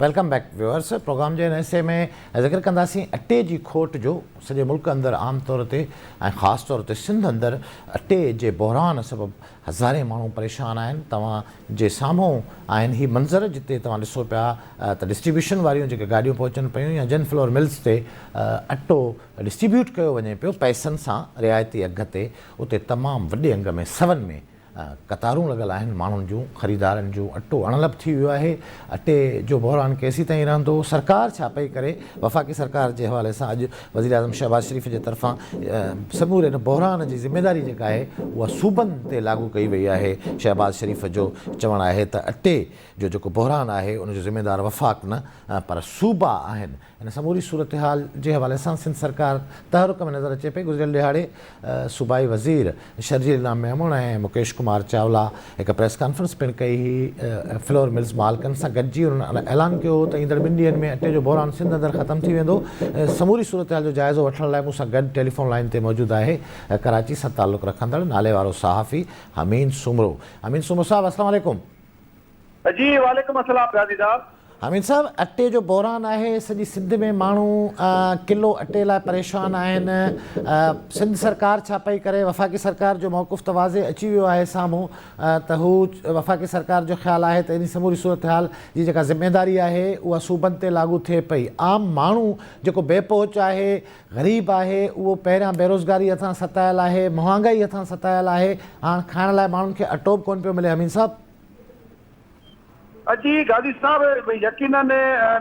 Welcome back viewers. Programme जे हिस्से में ज़िक्र कंदासीं अटे जी खोट जो सॼे मुल्क अंदरि आम तौर ते ऐं ख़ासि तौर ते सिंध अंदरि अटे जे बहिरान सबबु हज़ारे माण्हू परेशान आहिनि। तव्हां जे साम्हूं आहिनि ही मंज़र जिते तव्हां ॾिसो पिया त डिस्ट्रीब्यूशन वारियूं जेके गाॾियूं पहुचनि पियूं या जन फ्लोर मिल्स ते अटो डिस्ट्रीब्यूट कयो वञे पियो पैसनि सां रिआयती अघ ते। उते तमामु वॾे अंग में सवनि में कतारूं लॻल आहिनि माण्हुनि जूं, ख़रीदारनि जूं। अटो अणलभ थी वियो आहे। अटे जो बहिरान केसीं ताईं रहंदो? सरकार छा पई करे? वफ़ाक़ी सरकार जे हवाले सां अॼु वज़ीर आज़म शहबाज़ शरीफ़ जे तरफ़ां समूरे हिन बहिरान जी ज़िमेदारी जेका आहे उहा सूबनि ते लागू कई वई आहे। शहबाज़ शरीफ़ जो चवणु आहे त अटे जो जेको बहिरान आहे उनजो ज़िमेदार वफ़ाक़ न पर सूबा आहिनि। हिन समूरी सूरत हाल जे हवाले सां सिंध सरकार तहरुक में नज़र अचे पई। गुज़िरियल ॾिहाड़े सूबाई वज़ीर शर्जील इनाम मेमून ऐं मुकेश कुमार चावला हिकु प्रेस कॉन्फ्रेंस पिणु कई हुई। फ्लोर मिल्स मालिकनि सां गॾिजी उन्हनि ऐलान कयो त ईंदड़ 2 ॾींहंनि में अटे जो बहिरान सिंध अंदरि ख़तमु थी वेंदो। समूरी सूरत हाल जो जाइज़ो वठण लाइ मूंसां गॾु टेलीफोन लाइन ते मौजूदु आहे कराची सां तालुक़ु रखंदड़ नाले वारो सहाफ़ी अमीन सुमरो। अमीन सुमरो साहब, अस्सलाम वालेकुम। जी वालेकुम अस्सलाम गाज़ी साहब। अमीन साहब, अटे जो बहिरान आहे, सॼी सिंध में माण्हू किलो अटे लाइ परेशान आहिनि। सिंध सरकार छा पई करे? वफ़ाक़ी सरकार जो मौक़ुफ़ त वाज़े अची वियो आहे साम्हूं त हू वफ़ाक़ी सरकार जो ख़्यालु आहे त इन समूरी सूरत हाल जी जेका ज़िमेदारी आहे उहा सूबनि ते लागू थिए पई। आम माण्हू जेको बेपहुच आहे, ग़रीब आहे, उहो पहिरियां बेरोज़गारी हथां सतायल आहे, महांगाई हथां सतायल आहे। हाणे खाइण लाइ माण्हुनि खे अटो बि कोन पियो मिले। अमीन साहब जी गाज़ी साहब, यकीनन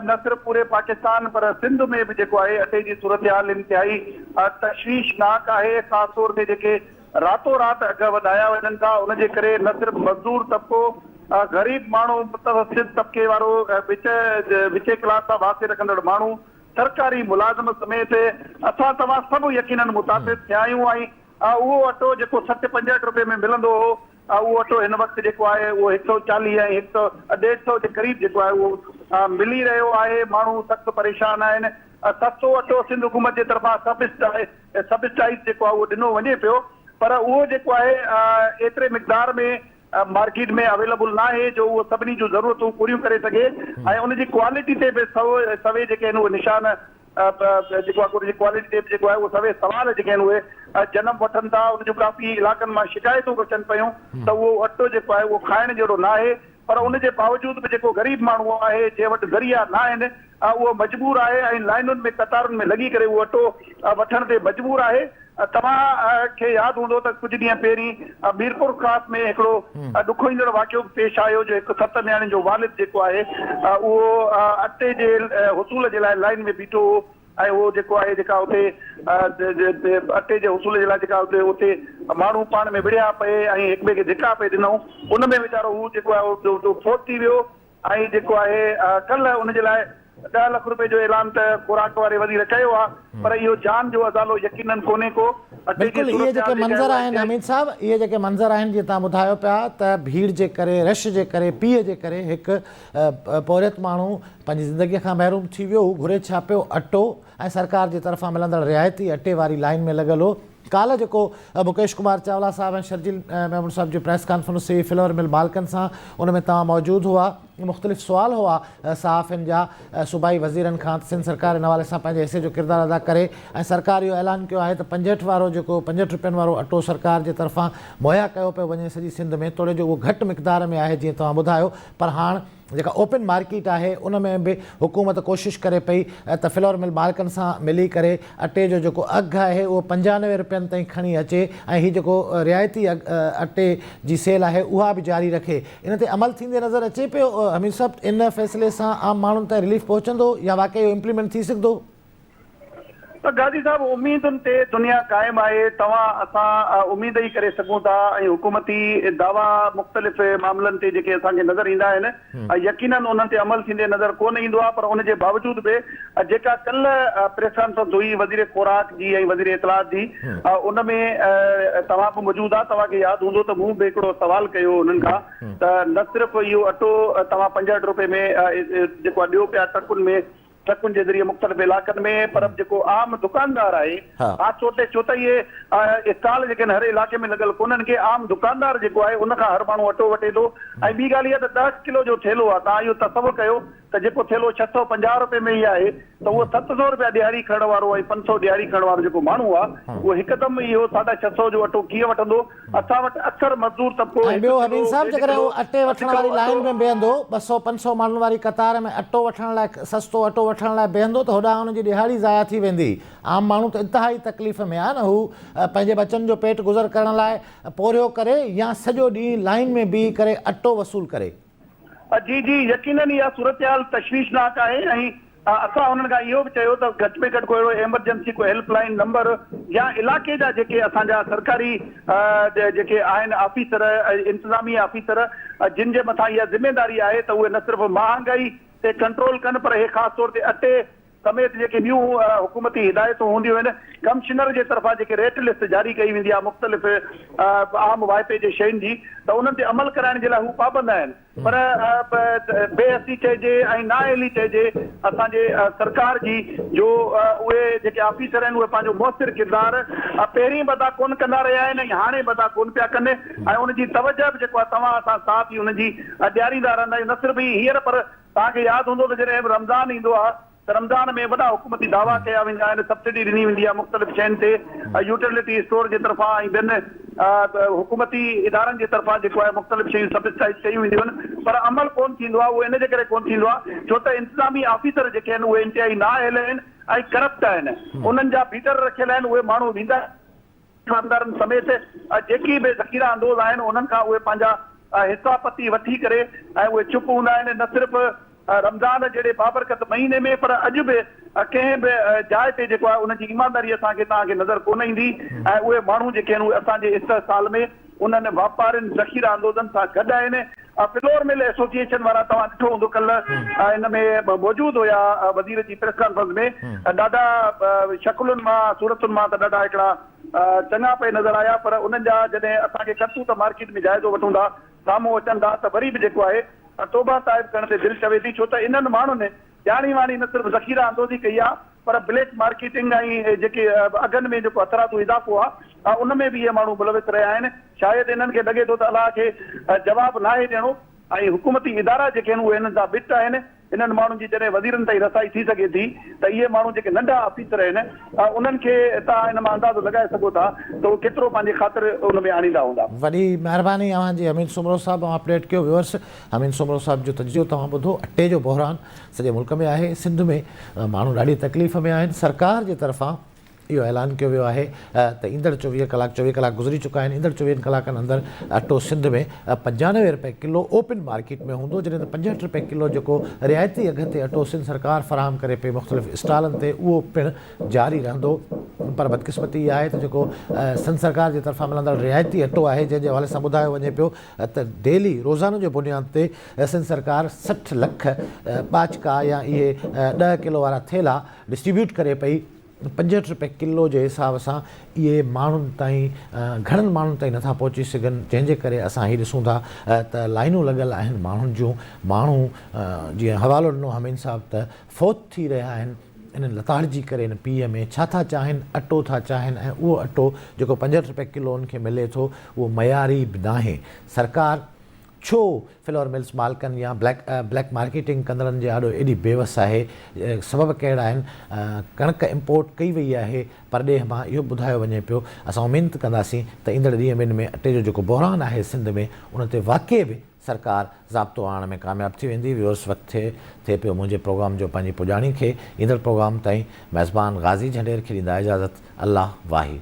न सिर्फ पूरे पाकिस्तान पर सिंध में भी जेको आहे अटे जी सूरत हाल इंतिहाई तशवीशनाक आहे। ख़ासि तौर ते जेके रातो रात अघ वधाया वञनि था उनजे करे न सिर्फ मज़दूर तबिको, ग़रीब माण्हू, मुतवसित तबिके वारो, विचे क्लास सां वास्ते रखंदड़ माण्हू, सरकारी मुलाज़िम समेत असां तव्हां सभु यकीनन मुतासिर थिया आहियूं। ऐं उहो अटो जेको 60-65 रुपए में मिलंदो हो उहो अटो हिन वक़्तु जेको आहे उहो 140 ऐं 150 जे क़रीब जेको आहे उहो मिली रहियो आहे। माण्हू सख़्तु परेशान आहिनि। सस्तो अटो सिंध हुकूमत जे तरफ़ां सब्सिडाइज़ जेको आहे उहो ॾिनो वञे पियो, पर उहो जेको आहे एतिरे मिक़दार में मार्केट में अवेलेबल न आहे जो उहो सभिनी जूं ज़रूरतूं पूरियूं करे सघे। ऐं उनजी क्वालिटी ते बि सवे जेके आहिनि उहे निशान जेको आहे उनजी क्वालिटी ते जेको आहे उहो सवे सवाल जेके आहिनि उहे जनम वठनि था। उन जूं काफ़ी इलाइक़नि मां शिकायतूं अचनि पियूं त उहो अटो जेको आहे उहो खाइण जहिड़ो न आहे। पर उनजे बावजूद बि जेको ग़रीब माण्हू आहे जंहिं वटि ज़रिया न आहिनि उहो मजबूर आहे ऐं लाइनुनि में कतारुनि में लॻी करे उहो अटो वठण ते मजबूर आहे। तव्हां खे यादि हूंदो त कुझु ॾींहं पहिरीं मीरपुर ख़ास में हिकिड़ो ॾुखो ईंदड़ वाक़ियो पेश आयो जो हिकु 7 न्याणियुनि जो वालिद जेको आहे उहो अटे जे हुसूल जे लाइ लाइन में बीठो हो ऐं उहो जेको आहे जेका उते अटे जे हुसूल जे लाइ जेका उते माण्हू पाण में विड़िया पए ऐं हिक ॿिए खे धिका पे ॾिनऊं। उन में वीचारो हू जेको आहे फोत थी वियो। ऐं जेको आहे कल्ह उनजे लाइ 10 लाख रुपए जो ऐलान त खुराक वारे वज़ीर कयो आहे, पर इहो जान जो अज़ालो यकीनन कोन्हे को। बिल्कुलु इहे जेके मंज़र आहिनि अमीन साहब, इहे जेके मंज़र आहिनि जीअं तव्हां ॿुधायो पिया त भीड़ जे करे, रश जे करे, पीउ जे करे हिकु पौरियत माण्हू पंहिंजी ज़िंदगीअ खां महरूम थी वियो। हू घुरे छा पियो? अटो ऐं सरकार जे तरफ़ां मिलंदड़ रिआयती अटे वारी लाइन में लॻल हो। काल्ह जेको मुकेश कुमार चावला साहब ऐं शर्जील मेमून साहब जी प्रेस कॉन्फ्रेंस हुई फ्लोर मिल मालिकनि सां, उन में तव्हां मौजूदु हुआ। मुख़्तलिफ़ सुवाल हुआ सहाफ़ियुनि जा सूबाई वज़ीरनि खां। सिंध सरकार हिन हवाले सां पंहिंजे हिसे जो किरदारु अदा करे ऐं सरकार इहो ऐलान कयो आहे त 65 वारो जेको 65 रुपयनि वारो अटो सरकार जे तरफ़ां मुहैया कयो पियो वञे सॼी सिंध में। तोड़े जो उहो घटि मिक़दार में आहे जीअं तव्हां ॿुधायो, पर हाणे जेका ओपन मार्केट आहे उन में बि हुकूमत कोशिशि करे पई त फ्लोर मिल मालिकनि सां मिली करे अटे जो जेको अघु आहे उहो 95 रुपयनि ताईं खणी अचे ऐं हीउ जेको रिआयती अटे जी सेल आहे उहा बि जारी रखे। इन ते अमल थींदे नज़र अचे पियो अमीन साहब? इन फ़ैसिले सां आम माण्हुनि ताईं रिलीफ पहुचंदो या वाक़ई इम्प्लीमेंट थी सघंदो? त गाज़ी साहब, उम्मीदुनि ते दुनिया क़ाइमु आहे। असां उम्मीद ई करे सघूं था ऐं हुकूमती दावा मुख़्तलिफ़ मामलनि ते जेके असांखे नज़र ईंदा आहिनि यकीनन उन्हनि ते अमल थींदे नज़र कोन ईंदो आहे। पर उनजे बावजूद बि जेका कल्ह प्रेस कॉन्फ्रेंस हुई वज़ीर खुराक जी ऐं वज़ीर इतलात जी, उन में तव्हां बि मौजूदु आहे। तव्हांखे यादि हूंदो त मूं बि हिकिड़ो सवाल कयो उन्हनि खां त न सिर्फ़ु इहो अटो तव्हां 65 रुपए में जेको आहे ॾियो पिया ट्रकुनि जे ज़रिए मुख़्तलिफ़ इलाइक़नि में, पर जेको आम दुकानदार आहे छो त इहे स्टॉल जेके आहिनि हर इलाइक़े में लॻल कोन्हनि के आम दुकानदार जेको आहे उन खां हर माण्हू अटो वठे थो। ऐं ॿी ॻाल्हि इहा त 10 किलो जो थेलो आहे। तव्हां इहो तसवुरु कयो त जेको थेलो 650 रुपए में ई आहे त उहो 700 रुपया ॾियारी खणण वारो ऐं 500 ॾियारी खणण वारो जेको माण्हू आहे उहो हिकदमि इहो 650 जो अटो कीअं वठंदो। असां वटि अक्सर मज़दूर तबिको ऐं ॿियो हमीद साहब जेकॾहिं उहो अटे वठण वारी लाइन में बीहंदो 200-500 माण्हुनि वारी कतार में अटो वठण लाइ सस्तो अटो वठण लाइ बीहंदो त होॾां हुनजी ॾिहाड़ी ज़ाया थी वेंदी। आम माण्हू त इंतिहाई तकलीफ़ में आहे न, हू पंहिंजे बचनि जो पेट गुज़र करण लाइ पोरियो करे या सॼो ॾींहुं लाइन में बीही करे अटो वसूल करे। जी जी यकीनन इहा सूरत तशवीशनाक आहे ऐं असां हुननि खां इहो बि चयो त घटि में घटि को अहिड़ो एमरजेंसी को हेल्पलाइन नंबर या इलाइक़े जा जेके असांजा सरकारी जेके आहिनि ऑफिसर इंतिज़ामी ऑफिसर जिन जे मथां इहा ज़िमेदारी आहे त उहे न सिर्फ़ु महांगाई ते कंट्रोल कनि पर हे ख़ासि तौर ते अटे समेत जेके न्यू हुकूमती हिदायतूं हूंदियूं आहिनि कमिश्नर जे तरफ़ां जेके रेट लिस्ट जारी कई वेंदी आहे मुख़्तलिफ़ आम वाइपे जे शयुनि जी त उन्हनि ते अमल कराइण जे लाइ हू पाबंद आहिनि। पर बेहसी चइजे ऐं नाअहली चइजे असांजे सरकार जी जो उहे जेके ऑफिसर आहिनि उहे पंहिंजो मुअसिर किरदारु पहिरीं बदा कोन कंदा रहिया आहिनि ऐं हाणे बदा कोन पिया कनि ऐं उनजी तवजह बि जेको आहे तव्हां असां साथ ई उनजी ॾियारींदा रहंदा आहियूं। न सिर्फ़ु हींअर पर तव्हांखे यादि हूंदो त जॾहिं रमज़ान ईंदो आहे त रमज़ान में वॾा हुकूमती दावा कया वेंदा आहिनि, सब्सिडी ॾिनी वेंदी आहे मुख़्तलिफ़ शयुनि ते यूटिलिटी स्टोर जे तरफ़ां ऐं ॿियनि हुकूमती इदारनि जे तरफ़ां जेको आहे मुख़्तलिफ़ शयूं सब्सिडाइज़ कयूं वेंदियूं आहिनि पर अमल कोन थींदो आहे। उहो इन जे करे कोन थींदो आहे छो त इंतिज़ामी ऑफिसर जेके आहिनि उहे इंतिहाई नाअहल आहिनि ऐं करप्ट आहिनि। उन्हनि जा बीटर रखियल आहिनि, उहे माण्हू वेंदा ईमानदारनि समेत जेकी बि ज़ख़ीरा अंदोज़ आहिनि उन्हनि खां उहे पंहिंजा हिसा पती वठी करे ऐं उहे चुप हूंदा आहिनि। न सिर्फ़ु रमज़ान जहिड़े बाबरकत महीने में पर अॼु बि कंहिं बि जाइ ते जेको आहे उनजी ईमानदारी असांखे तव्हांखे नज़र कोन ईंदी ऐं उहे माण्हू जेके आहिनि उहे असांजे इस्तेसाल में उन्हनि वापारियुनि ज़ख़ीरा अंदोज़नि सां गॾु आहिनि। फ्लोर मिल एसोसिएशन वारा तव्हां ॾिठो हूंदो कल्ह हिन में मौजूदु हुया वज़ीर जी प्रेस कॉन्फ्रेंस में ॾाढा शकुलुनि मां सूरतुनि मां त ॾाढा हिकिड़ा चङा पे नज़र आया पर उन्हनि जा जॾहिं असांखे करतूत मार्केट में जाइज़ो वठूं था साम्हूं अचनि था त वरी बि जेको आहे तौबा ताइब करण ते दिलि चवे थी छो त इन्हनि माण्हुनि ॼाणी वाणी न सिर्फ़ु ज़ख़ीरा अंदोज़ी कई आहे पर ब्लैक मार्केटिंग ऐं जेके अघनि में जेको अथरातू इज़ाफ़ो आहे उन में बि इहे माण्हू मुलविस रहिया आहिनि। शायदि इन्हनि खे लॻे थो त अलाह खे जवाबु नाहे ॾियणो ऐं हुकूमती इदारा जेके आहिनि उहे हिननि सां बिट आहिनि। इन्हनि माण्हुनि जी जॾहिं वज़ीरनि ताईं रसाई थी सघे थी त इहे माण्हू जेके नंढा ऑफिसर आहिनि उन्हनि खे तव्हां हिन मां अंदाज़ो लॻाए सघो था त उहे केतिरो पंहिंजे ख़ातिर उन में आणींदा हूंदा। वॾी महिरबानी अव्हांजी हमीद सुमरो साहब। अपडेट कयो व्यूअर्स हमीद सुमरो साहब जो तजियो तव्हां ॿुधो। अटे जो बहरान सॼे मुल्क में आहे, सिंध में माण्हू ॾाढी तकलीफ़ में आहिनि। सरकार जे तरफ़ां इहो ऐलान कयो वियो आहे त ईंदड़ 24 कलाक गुज़री चुका आहिनि। ईंदड़ 24 कलाकनि अंदरि अटो सिंध में 95 रुपए किलो ओपन मार्केट में हूंदो जॾहिं त 65 रुपए किलो जेको रिआयती अघ ते अटो सिंध सरकार फराहम करे पई मुख़्तलिफ़ स्टॉलनि ते उहो पिणु जारी रहंदो। पर बदकिस्मती इहा आहे त जेको सिंध सरकार जे तरफ़ां मिलंदड़ रिआयती अटो आहे जंहिंजे हवाले सां ॿुधायो वञे पियो त डेली रोज़ानो जे बुनियाद ते सिंध सरकार 60 लख ॿाचका या इहे 10 किलो वारा थेला डिस्ट्रीब्यूट करे पई 65 रुपए किलो जे हिसाब सां। इहे माण्हुनि ताईं घणनि माण्हुनि ताईं नथा पहुची सघनि जंहिंजे करे असां हीअ ॾिसूं था त लाइनूं लॻियल आहिनि माण्हुनि जूं। माण्हू जीअं हवालो ॾिनो हमीद साहब त फ़ौत थी रहिया आहिनि इन लताड़जी करे इन पीउ में। छा था चाहिनि? अटो था चाहिनि ऐं उहो अटो जेको 65 रुपए किलो उनखे मिले थो उहो मयारी बि नाहे। सरकार छो फ्लोर मिल्स मालिकनि या ब्लैक मार्केटिंग कंदड़नि जे आॾो एॾी बेवस आहे? सबब कहिड़ा आहिनि? कणिक इम्पोर्ट कई वई आहे परॾेह मां इहो ॿुधायो वञे पियो। असां उमेद कंदासीं त ईंदड़ ॾींहं ॿिनि में अटे जो जेको बहरान आहे सिंध में उन ते वाक़ई बि सरकार ज़ाब्तो आणण में कामयाबु थी वेंदी। व्यूअर्स वक़्तु थिए पियो मुंहिंजे प्रोग्राम जो पंहिंजी पुॼाणी खे। ईंदड़ प्रोग्राम ताईं मेज़बान गाज़ी झंडेर खे ॾींदा इजाज़त। अल्लाह वाही।